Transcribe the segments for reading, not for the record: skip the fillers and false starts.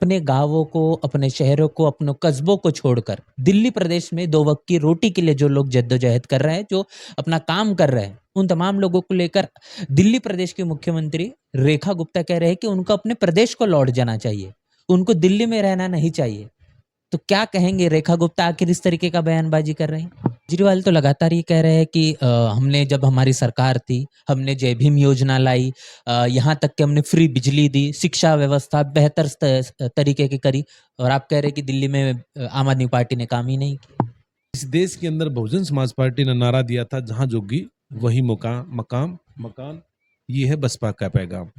अपने गाँवों को, अपने शहरों को, अपने कस्बों को छोड़कर दिल्ली प्रदेश में 2 वक़्त की रोटी के लिए जो लोग जद्दोजहद कर रहे हैं, जो अपना काम कर रहे हैं, उन तमाम लोगों को लेकर दिल्ली प्रदेश की मुख्यमंत्री रेखा गुप्ता कह रहे हैं कि उनको अपने प्रदेश को लौट जाना चाहिए। उनको दिल्ली में रहना नहीं चाहिए। तो क्या कहेंगे रेखा गुप्ता आखिर इस तरीके का बयानबाजी कर रही हैं? केजरीवाल तो लगातार ये कह रहे हैं कि हमने जब हमारी सरकार थी, हमने जय भीम योजना लाई, यहाँ तक कि हमने फ्री बिजली दी, शिक्षा व्यवस्था बेहतर तरीके की करी और आप कह रहे हैं कि दिल्ली में आम आदमी पार्टी ने काम ही नहीं किया। इस देश के अंदर बहुजन समाज पार्टी ने नारा दिया था, जहां जोगी वही मकान, ये है बसपा का पैगाम।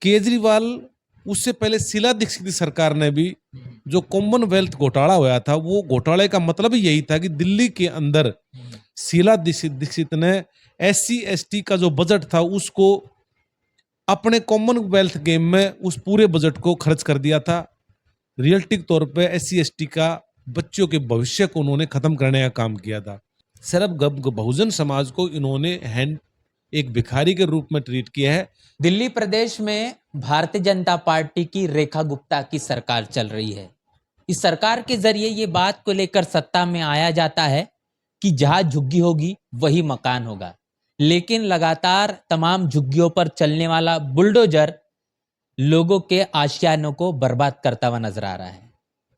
केजरीवाल उससे पहले शीला दीक्षित की सरकार ने भी जो कॉमनवेल्थ घोटाला हुआ था, वो घोटाले का मतलब ही यही था कि दिल्ली के अंदर शीला दीक्षित ने SC ST का जो बजट था उसको अपने कॉमनवेल्थ गेम में उस पूरे बजट को खर्च कर दिया था। रियलिटिक तौर पे SC ST का बच्चों के भविष्य को उन्होंने खत्म करने का काम किया था। सिर्फ बहुजन समाज को इन्होंने एक भिखारी के रूप में ट्रीट किया है। दिल्ली प्रदेश में भारतीय जनता पार्टी की रेखा गुप्ता की सरकार चल रही है। इस सरकार के जरिए ये बात को लेकर सत्ता में आया जाता है कि जहां झुग्गी होगी वही मकान होगा, लेकिन लगातार तमाम झुग्गियों पर चलने वाला बुलडोजर लोगों के आशियानों को बर्बाद करता हुआ नजर आ रहा है।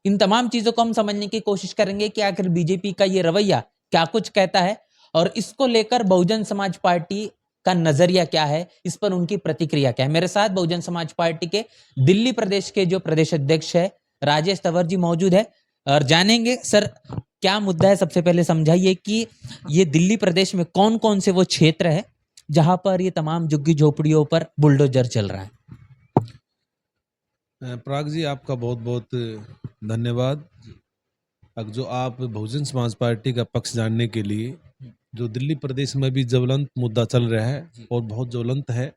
इन तमाम चीजों को हम समझने की कोशिश करेंगे कि आखिर बीजेपी का ये रवैया क्या कुछ कहता है और इसको लेकर बहुजन समाज पार्टी का नजरिया क्या है, इस पर उनकी प्रतिक्रिया क्या है। मेरे साथ बहुजन समाज पार्टी के दिल्ली प्रदेश के जो प्रदेश अध्यक्ष है राजेश तंवर जी मौजूद है और जानेंगे सर क्या मुद्दा है। सबसे पहले समझाइए कि ये दिल्ली प्रदेश में कौन कौन से वो क्षेत्र है जहां पर ये तमाम झुग्गी झोपड़ियों पर बुलडोजर चल रहा है। पराग जी, आपका बहुत बहुत धन्यवाद। जो आप बहुजन समाज पार्टी का पक्ष जानने के लिए, जो दिल्ली प्रदेश में भी ज्वलंत मुद्दा चल रहा है और बहुत ज्वलंत है,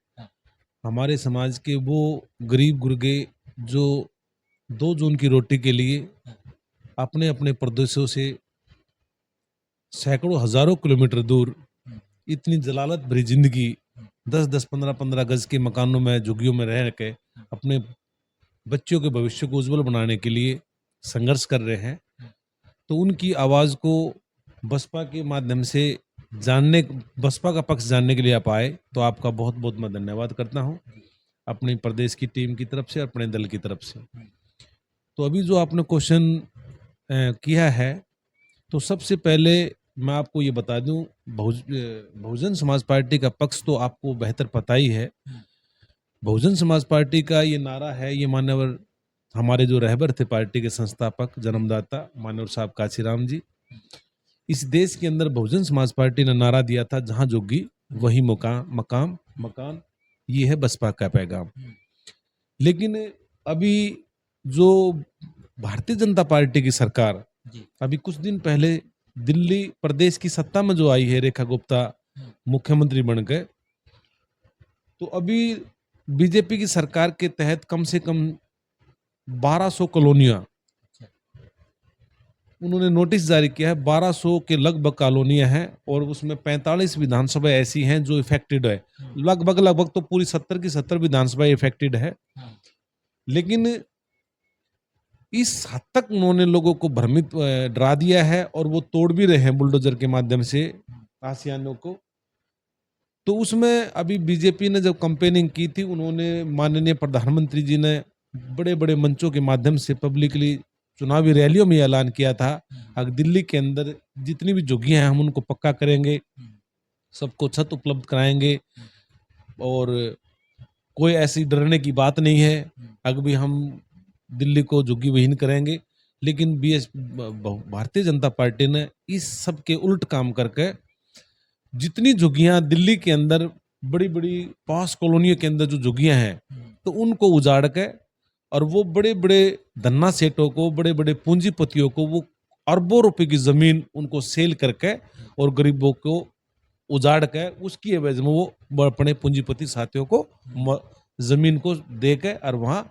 हमारे समाज के वो गरीब गुर्गे जो 2 जून की रोटी के लिए अपने अपने प्रदेशों से सैकड़ों हजारों किलोमीटर दूर इतनी जलालत भरी जिंदगी 10-10, 15-15 गज के मकानों में, झुग्गियों में रह के अपने बच्चों के भविष्य को उज्जवल बनाने के लिए संघर्ष कर रहे हैं, तो उनकी आवाज को बसपा के माध्यम से बसपा का पक्ष जानने के लिए आप आए, तो आपका बहुत बहुत मैं धन्यवाद करता हूं अपनी प्रदेश की टीम की तरफ से, अपने दल की तरफ से। तो अभी जो आपने क्वेश्चन किया है, तो सबसे पहले मैं आपको ये बता दूं, बहुजन समाज पार्टी का पक्ष तो आपको बेहतर पता ही है। बहुजन समाज पार्टी का ये नारा है, ये मान्यवर हमारे जो रहबर थे पार्टी के संस्थापक जन्मदाता मान्यवर साहब काशीराम जी, इस देश के अंदर बहुजन समाज पार्टी ने नारा दिया था, जहां जोगी वही मकान, ये है बसपा का पैगाम। लेकिन अभी जो भारतीय जनता पार्टी की सरकार अभी कुछ दिन पहले दिल्ली प्रदेश की सत्ता में जो आई है, रेखा गुप्ता मुख्यमंत्री बन गए, तो अभी बीजेपी की सरकार के तहत कम से कम 1200 कॉलोनियां उन्होंने नोटिस जारी किया है। 1200 के लगभग कॉलोनियां हैं और उसमें 45 विधानसभा ऐसी हैं जो इफेक्टेड है। लगभग तो पूरी 70 की 70 विधानसभा इफेक्टेड है। लेकिन इस हद तक उन्होंने लोगों को भ्रमित डरा दिया है और वो तोड़ भी रहे हैं बुलडोजर के माध्यम से आसियानों को। तो उसमें अभी बीजेपी ने जब कैंपेनिंग की थी, उन्होंने माननीय प्रधानमंत्री जी ने बड़े बड़े मंचों के माध्यम से पब्लिकली चुनावी रैलियों में ऐलान किया था, अगर दिल्ली के अंदर जितनी भी झुग्गियां हैं हम उनको पक्का करेंगे, सबको छत उपलब्ध कराएंगे और कोई ऐसी डरने की बात नहीं है, अगर भी हम दिल्ली को झुग्गी विहीन करेंगे। लेकिन भारतीय जनता पार्टी ने इस सब के उल्ट काम करके जितनी झुग्गियां दिल्ली के अंदर बड़ी बड़ी पास कॉलोनियों के अंदर जो झुग्गियां हैं, तो उनको उजाड़ के और वो बड़े बड़े धन्ना सेठों को, बड़े बड़े पूंजीपतियों को वो अरबों रुपए की जमीन उनको सेल करके और गरीबों को उजाड़ के उसकी एवज में वो अपने पूंजीपति साथियों को जमीन को दे के और वहां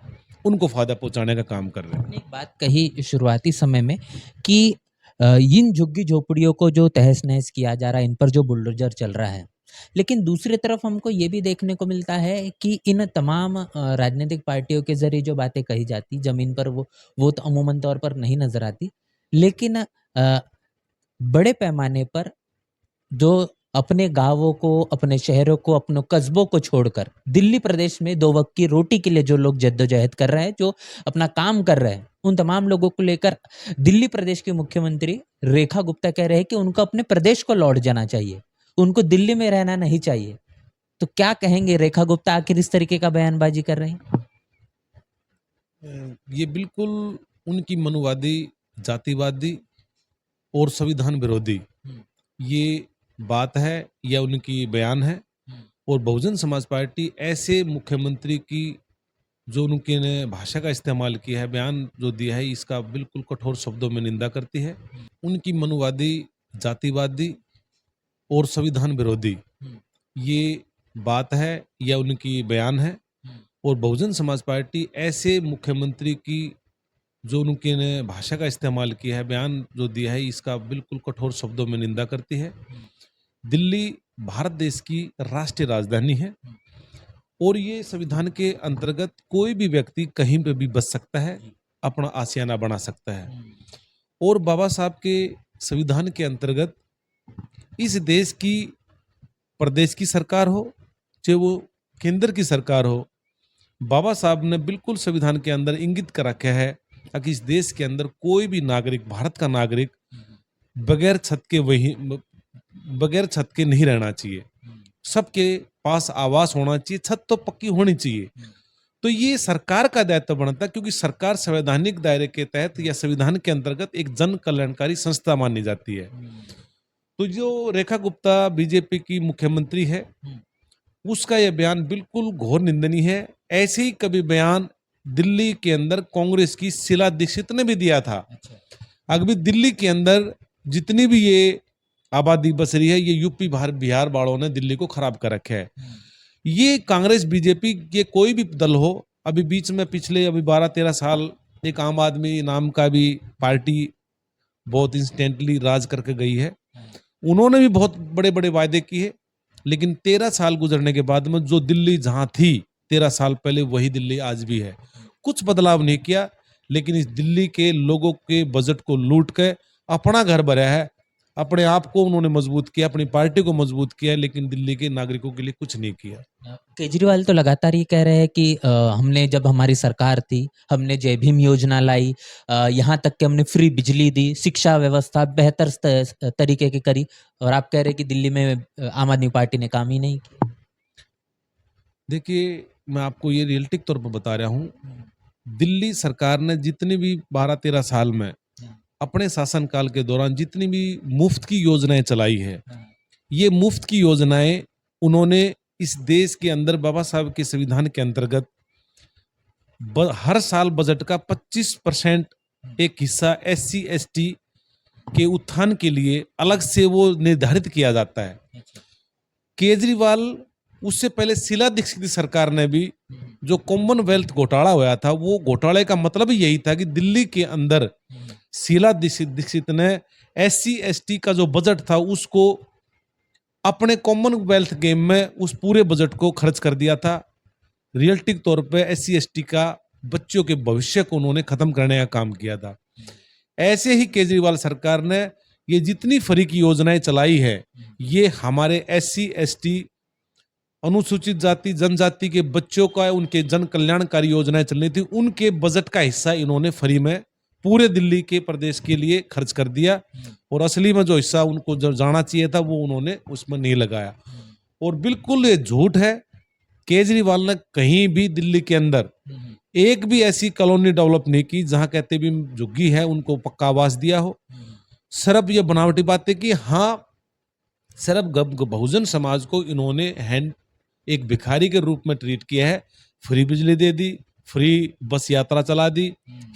उनको फायदा पहुंचाने का काम कर रहे हैं। एक बात कही शुरुआती समय में कि इन झुग्गी झोपड़ियों को जो तहस नहस किया जा रहा है, इन पर जो बुलडोजर चल रहा है, लेकिन दूसरी तरफ हमको ये भी देखने को मिलता है कि इन तमाम राजनीतिक पार्टियों के ज़रिए जो बातें कही जाती, ज़मीन पर वो तो अमूमन तौर पर नहीं नज़र आती। लेकिन बड़े पैमाने पर जो अपने गाँवों को, अपने शहरों को, अपने कस्बों को छोड़कर दिल्ली प्रदेश में 2 वक़्त की रोटी के लिए जो लोग जद्दोजहद कर रहे हैं, जो अपना काम कर रहे हैं, उन तमाम लोगों को लेकर दिल्ली प्रदेश के मुख्यमंत्री रेखा गुप्ता कह रहे हैं कि उनको अपने प्रदेश को लौट जाना चाहिए, उनको दिल्ली में रहना नहीं चाहिए। तो क्या कहेंगे, रेखा गुप्ता आखिर इस तरीके का बयानबाजी कर रहे हैं? ये बिल्कुल उनकी मनुवादी, जातिवादी और संविधान विरोधी ये बात है या उनकी बयान है। और बहुजन समाज पार्टी ऐसे मुख्यमंत्री की जो उनके ने भाषा का इस्तेमाल किया है, बयान जो दिया है, इसका बिल्कुल कठोर शब्दों में निंदा करती है। उनकी मनुवादी, जातिवादी और संविधान विरोधी ये बात है या उनकी बयान है। और बहुजन समाज पार्टी ऐसे मुख्यमंत्री की जो उनके ने भाषा का इस्तेमाल किया है, बयान जो दिया है, इसका बिल्कुल कठोर शब्दों में निंदा करती है। दिल्ली भारत देश की राष्ट्रीय राजधानी है और ये संविधान के अंतर्गत कोई भी व्यक्ति कहीं पे भी बस सकता है, अपना आशियाना बना सकता है। और बाबा साहब के संविधान के अंतर्गत इस देश की प्रदेश की सरकार हो चाहे वो केंद्र की सरकार हो, बाबा साहब ने बिल्कुल संविधान के अंदर इंगित कर रखा है ताकि इस देश के अंदर कोई भी नागरिक, भारत का नागरिक बगैर छत के नहीं रहना चाहिए। सबके पास आवास होना चाहिए, छत तो पक्की होनी चाहिए। तो ये सरकार का दायित्व बनता है क्योंकि सरकार संवैधानिक दायरे के तहत या संविधान के अंतर्गत एक जन कल्याणकारी संस्था मानी जाती है। तो जो रेखा गुप्ता बीजेपी की मुख्यमंत्री है, उसका यह बयान बिल्कुल घोर निंदनीय है। ऐसे ही कभी बयान दिल्ली के अंदर कांग्रेस की शीला दीक्षित ने भी दिया था। अभी दिल्ली के अंदर जितनी भी ये आबादी बस रही है, ये यूपी बिहार वालों ने दिल्ली को खराब कर रखा है। ये कांग्रेस बीजेपी के कोई भी दल हो, अभी बीच में पिछले 12-13 साल एक आम आदमी नाम का भी पार्टी बहुत इंस्टेंटली राज करके गई है। उन्होंने भी बहुत बड़े बड़े वायदे किए, लेकिन 13 साल गुजरने के बाद में जो दिल्ली जहां थी 13 साल पहले, वही दिल्ली आज भी है। कुछ बदलाव नहीं किया, लेकिन इस दिल्ली के लोगों के बजट को लूट के अपना घर भरा है। अपने आप को उन्होंने मजबूत किया, अपनी पार्टी को मजबूत किया, लेकिन दिल्ली के नागरिकों के लिए कुछ नहीं किया। केजरीवाल तो लगातार ये कह रहे हैं कि हमने जब हमारी सरकार थी, हमने जय भीम योजना लाई, यहाँ तक कि हमने फ्री बिजली दी, शिक्षा व्यवस्था बेहतर तरीके की करी, और आप कह रहे हैं कि दिल्ली में आम आदमी पार्टी ने काम ही नहीं किया। देखिए, मैं आपको ये रियलिटिक तौर पर बता रहा हूँ, दिल्ली सरकार ने जितनी भी 12-13 साल में अपने शासनकाल के दौरान जितनी भी मुफ्त की योजनाएं चलाई है, ये मुफ्त की योजनाएं उन्होंने इस देश के अंदर बाबा साहब के संविधान के अंतर्गत हर साल बजट का 25% एक हिस्सा SC ST के उत्थान के लिए अलग से वो निर्धारित किया जाता है। केजरीवाल उससे पहले शीला दीक्षित की सरकार ने भी जो कॉमनवेल्थ घोटाला हुआ था, वो घोटाले का मतलब ही यही था कि दिल्ली के अंदर शीला दीक्षित ने SC ST का जो बजट था उसको अपने कॉमनवेल्थ गेम में उस पूरे बजट को खर्च कर दिया था। रियलिटिक तौर पे SC ST का बच्चों के भविष्य को उन्होंने खत्म करने का काम किया था। ऐसे ही केजरीवाल सरकार ने ये जितनी फ्री की योजनाएं चलाई है, ये हमारे SC ST अनुसूचित जाति जनजाति के बच्चों का, उनके जन कल्याणकारी योजनाएं चल रही थी, उनके बजट का हिस्सा इन्होंने फ्री में पूरे दिल्ली के प्रदेश के लिए खर्च कर दिया। और असली में जो हिस्सा उनको जो जाना चाहिए था, वो उन्होंने उसमें नहीं लगाया। और बिल्कुल ये झूठ है, केजरीवाल ने कहीं भी दिल्ली के अंदर एक भी ऐसी कॉलोनी डेवलप नहीं की जहां कहते भी झुग्गी है उनको पक्का आवास दिया हो। सिर्फ ये बनावटी बातें की। हाँ, सिर्फ बहुजन समाज को इन्होंने एक भिखारी के रूप में ट्रीट किया है। फ्री बिजली दे दी, फ्री बस यात्रा चला दी,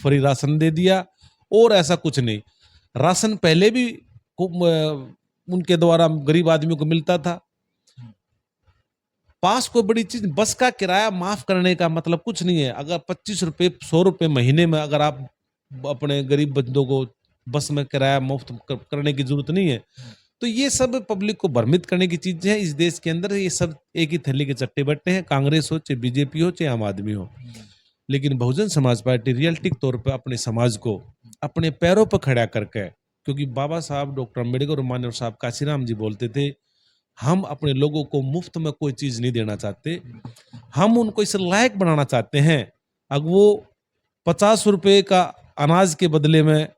फ्री राशन दे दिया, और ऐसा कुछ नहीं। राशन पहले भी उनके द्वारा गरीब आदमियों को मिलता था। पास कोई बड़ी चीज, बस का किराया माफ करने का मतलब कुछ नहीं है। अगर 25 रुपए 100 रुपए महीने में अगर आप अपने गरीब बंदों को बस में किराया मुफ्त करने की जरूरत नहीं है। तो ये सब पब्लिक को भ्रमित करने की चीजें हैं इस देश के अंदर। ये सब एक ही थैली के चट्टे बट्टे हैं, कांग्रेस हो चाहे बीजेपी हो चाहे आम आदमी हो। लेकिन बहुजन समाज पार्टी रियलिटिक तौर पर अपने समाज को अपने पैरों पर खड़ा करके, क्योंकि बाबा साहब डॉक्टर अम्बेडकर और मानव साहब काशीराम जी बोलते थे, हम अपने लोगों को मुफ्त में कोई चीज नहीं देना चाहते, हम उनको इस लायक बनाना चाहते हैं। अब वो 50 रुपए का अनाज के बदले में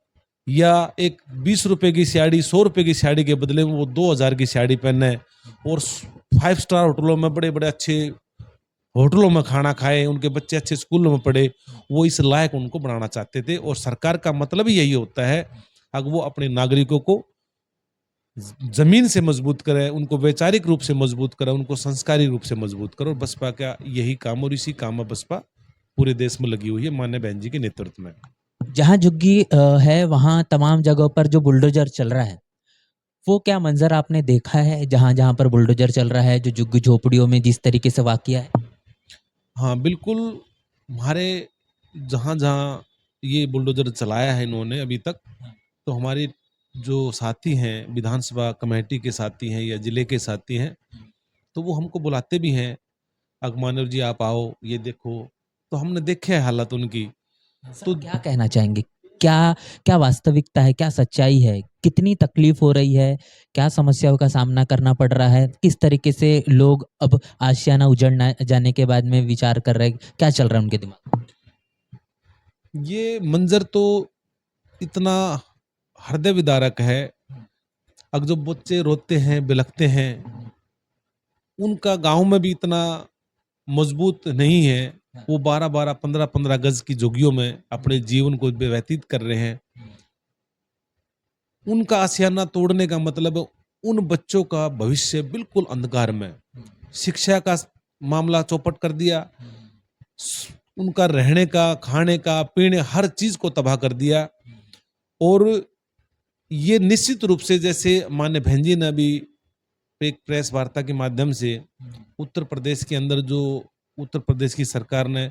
या एक 20 रुपए की साड़ी 100 रुपए की साड़ी के बदले में वो 2000 की साड़ी पहने और 5 स्टार होटलों में बड़े बड़े अच्छे होटलों में खाना खाए, उनके बच्चे अच्छे स्कूलों में पढ़े, वो इस लायक उनको बनाना चाहते थे। और सरकार का मतलब ही यही होता है, अगर वो अपने नागरिकों को जमीन से मजबूत करे, उनको वैचारिक रूप से मजबूत करे, उनको संस्कारी रूप से मजबूत करे। और बसपा का यही काम और इसी काम में बसपा पूरे देश में लगी हुई है माननीय बहन जी के नेतृत्व में। जहाँ झुग्गी है वहाँ तमाम जगहों पर जो बुलडोजर चल रहा है, वो क्या मंजर आपने देखा है? जहाँ जहाँ पर बुलडोजर चल रहा है, जो झुग्गी झोपड़ियों में जिस तरीके से वाकया है। हाँ बिल्कुल, हमारे जहाँ जहाँ ये बुलडोजर चलाया है इन्होंने अभी तक, तो हमारे जो साथी हैं विधानसभा कमेटी के साथी हैं या जिले के साथी हैं, तो वो हमको बुलाते भी हैं, अगमानव जी आप आओ ये देखो। तो हमने देखे है हालत उनकी। तो क्या कहना चाहेंगे, क्या क्या वास्तविकता है, क्या सच्चाई है, कितनी तकलीफ हो रही है, क्या समस्याओं का सामना करना पड़ रहा है, किस तरीके से लोग अब आशियाना उजड़ जाने के बाद में विचार कर रहे हैं, क्या चल रहा है उनके दिमाग में? ये मंजर तो इतना हृदय विदारक है। अब जो बच्चे रोते हैं बिलखते हैं, उनका गांव में भी इतना मजबूत नहीं है। वो 12-12, 15-15 गज की झुग्गियों में अपने जीवन को व्यतीत कर रहे हैं। उनका आशियाना तोड़ने का मतलब उन बच्चों का भविष्य बिल्कुल अंधकार में, शिक्षा का मामला चौपट कर दिया, उनका रहने का, खाने का, पीने हर चीज को तबाह कर दिया। और ये निश्चित रूप से, जैसे माननीय बहन जी ने अभी एक प्रेस वार्ता के माध्यम से उत्तर प्रदेश के अंदर जो उत्तर प्रदेश की सरकार ने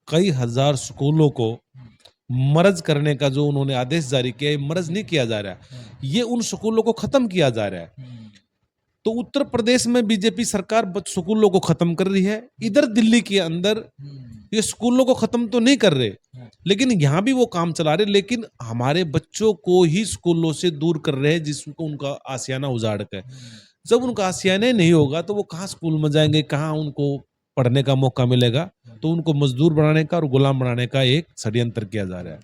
कई हजार स्कूलों को मर्ज करने का जो उन्होंने आदेश जारी किया, मर्ज नहीं किया जा रहा, ये उन स्कूलों को खत्म किया जा रहा है। तो उत्तर प्रदेश में बीजेपी सरकार स्कूलों को खत्म कर रही है, इधर दिल्ली के अंदर ये स्कूलों को खत्म तो नहीं कर रहे, लेकिन यहाँ भी वो काम चला रहे, लेकिन हमारे बच्चों को ही स्कूलों से दूर कर रहे हैं, जिसको उनका आशियाना उजाड़ कर। जब उनका आशियाना नहीं होगा तो वो कहाँ स्कूल में जाएंगे, कहाँ उनको पढ़ने का मौका मिलेगा? तो उनको मजदूर बनाने का और गुलाम बनाने का एक षड्यंत्र किया जा रहा है।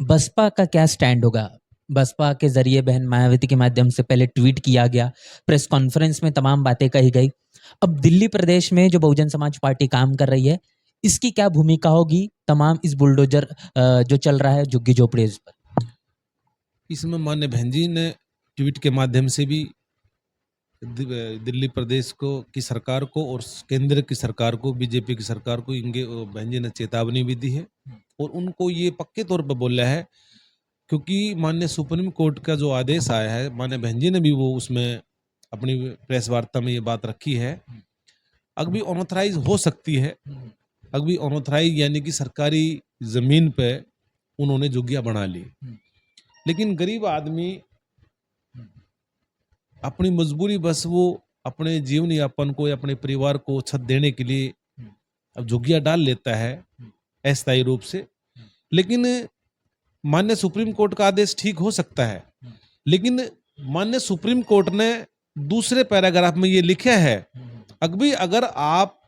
बसपा का क्या स्टैंड होगा? बसपा के जरिए बहन मायावती के माध्यम से पहले ट्वीट किया गया, प्रेस कॉन्फ्रेंस में तमाम बातें कही गई। अब दिल्ली प्रदेश में जो बहुजन समाज पार्टी काम कर रही है, इसकी क्या भूमिका होगी तमाम इस बुलडोजर जो चल रहा है झुग्गी झोपड़ी पर? इसमें माननीय बहन जी ने ट्वीट के माध्यम से भी दिल्ली प्रदेश को की सरकार को और केंद्र की सरकार को, बीजेपी की सरकार को, इनके बहन जी ने चेतावनी भी दी है और उनको ये पक्के तौर पर बोला है, क्योंकि माननीय सुप्रीम कोर्ट का जो आदेश आया है, माननीय बहन जी ने भी वो उसमें अपनी प्रेस वार्ता में ये बात रखी है, अभी ऑनोथराइज हो सकती है। अभी ऑनोथराइज यानी कि सरकारी जमीन पे उन्होंने झुग्गियां बना ली, लेकिन गरीब आदमी अपनी मजबूरी बस वो अपने जीवन यापन को या अपने परिवार को छत देने के लिए अब झुग्गियां डाल लेता है अस्थायी रूप से। लेकिन माननीय सुप्रीम कोर्ट का आदेश ठीक हो सकता है, लेकिन माननीय सुप्रीम कोर्ट ने दूसरे पैराग्राफ में ये लिखा है, अगर आप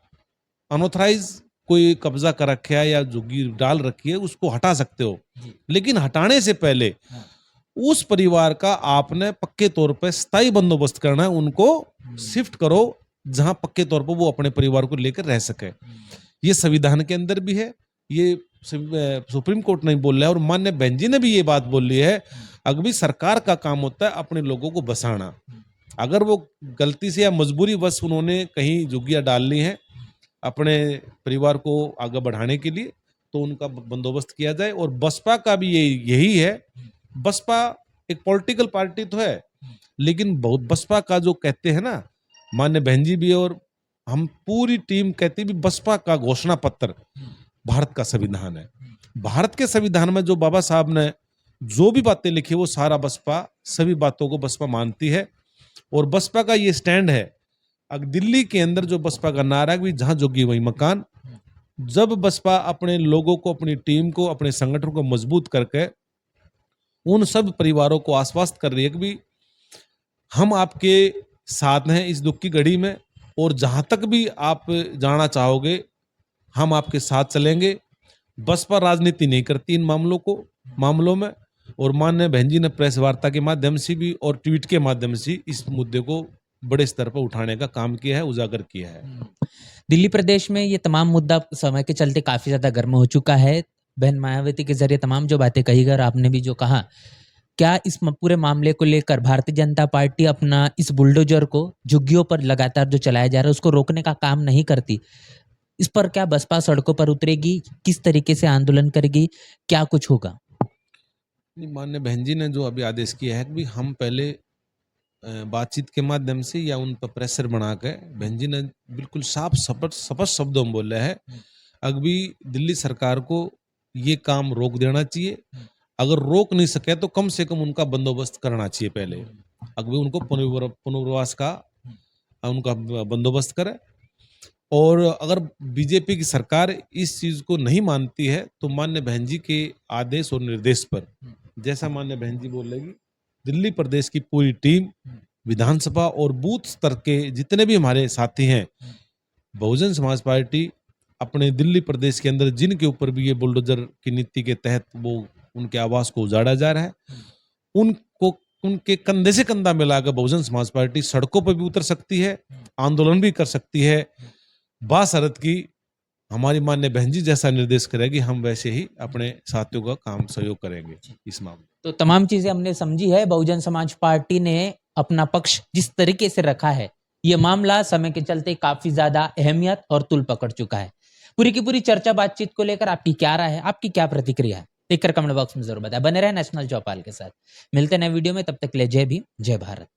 अनऑथराइज कोई कब्जा कर रखे है या झुग्गी डाल रखी है, उसको हटा सकते हो, लेकिन हटाने से पहले उस परिवार का आपने पक्के तौर पर स्थायी बंदोबस्त करना है, उनको शिफ्ट करो जहां पक्के तौर पर वो अपने परिवार को लेकर रह सके। ये संविधान के अंदर भी है, ये सुप्रीम कोर्ट नहीं बोल रहा है और माननीय बहन जी ने भी ये बात बोली है। अगर सरकार का काम होता है अपने लोगों को बसाना, अगर वो गलती से या मजबूरी बस उन्होंने कहीं झुग्गियां डाल ली हैं अपने परिवार को आगे बढ़ाने के लिए, तो उनका बंदोबस्त किया जाए। और बसपा का भी यही है। बसपा एक पॉलिटिकल पार्टी तो है, लेकिन बहुत बसपा का जो कहते हैं ना, माननीय बहन जी भी और हम पूरी टीम कहती भी, बसपा का घोषणा पत्र भारत का संविधान है। भारत के संविधान में जो बाबा साहब ने जो भी बातें लिखी वो सारा बसपा, सभी बातों को बसपा मानती है। और बसपा का ये स्टैंड है, अब दिल्ली के अंदर जो बसपा का नारा है कि जहां जोगी वही मकान। जब बसपा अपने लोगों को, अपनी टीम को, अपने संगठन को मजबूत करके उन सब परिवारों को आश्वस्त कर रही है कि भी हम आपके साथ हैं इस दुख की घड़ी में, और जहां तक भी आप जाना चाहोगे हम आपके साथ चलेंगे। बसपा राजनीति नहीं करती इन मामलों में, और माननीय बहन जी ने प्रेस वार्ता के माध्यम से भी और ट्वीट के माध्यम से इस मुद्दे को बड़े स्तर पर उठाने का काम किया है, उजागर किया है। दिल्ली प्रदेश में ये तमाम मुद्दा समय के चलते काफी ज्यादा गर्म हो चुका है। बहन मायावती के जरिए तमाम जो बातें कही गई और आपने भी जो कहा, क्या इस पूरे मामले को लेकर भारतीय जनता पार्टी अपना इस बुलडोजर को झुग्गियों पर लगातार जो चलाया जा रहा है उसको रोकने का काम नहीं करती? इस पर क्या बसपा सड़कों पर उतरेगी? किस तरीके से आंदोलन करेगी? क्या कुछ होगा? माननीय बहन जी ने जो अभी आदेश किया है कि हम पहले बातचीत के माध्यम से या उन पर प्रेशर बना के, बहन जी ने बिल्कुल साफ स्पष्ट शब्दों में बोला है अभी दिल्ली सरकार को ये काम रोक देना चाहिए। अगर रोक नहीं सके तो कम से कम उनका बंदोबस्त करना चाहिए पहले, अभी उनको पुनर्वास का उनका बंदोबस्त करे। और अगर बीजेपी की सरकार इस चीज को नहीं मानती है तो माननीय बहन जी के आदेश और निर्देश पर, जैसा माननीय बहन जी बोलेगी, दिल्ली प्रदेश की पूरी टीम, विधानसभा और बूथ स्तर के जितने भी हमारे साथी हैं, बहुजन समाज पार्टी अपने दिल्ली प्रदेश के अंदर जिनके ऊपर भी ये बुलडोजर की नीति के तहत वो उनके आवास को उजाड़ा जा रहा है, उनको उनके कंधे से कंधा मिलाकर बहुजन समाज पार्टी सड़कों पर भी उतर सकती है, आंदोलन भी कर सकती है, बाशर्त की हमारी माननीय बहन जी जैसा निर्देश करेगी, हम वैसे ही अपने साथियों का काम सहयोग करेंगे इस मामले। तो तमाम चीजें हमने समझी है। बहुजन समाज पार्टी ने अपना पक्ष जिस तरीके से रखा है, ये मामला समय के चलते काफी ज्यादा अहमियत और तुल पकड़ चुका है। पूरी की पूरी चर्चा बातचीत को लेकर आपकी क्या राय है, आपकी क्या प्रतिक्रिया है, लिखकर कमेंट बॉक्स में जरूर बताएं। बने रहे नेशनल चौपाल के साथ। मिलते हैं नए वीडियो में, तब तक के लिए जय भीम, जय भारत।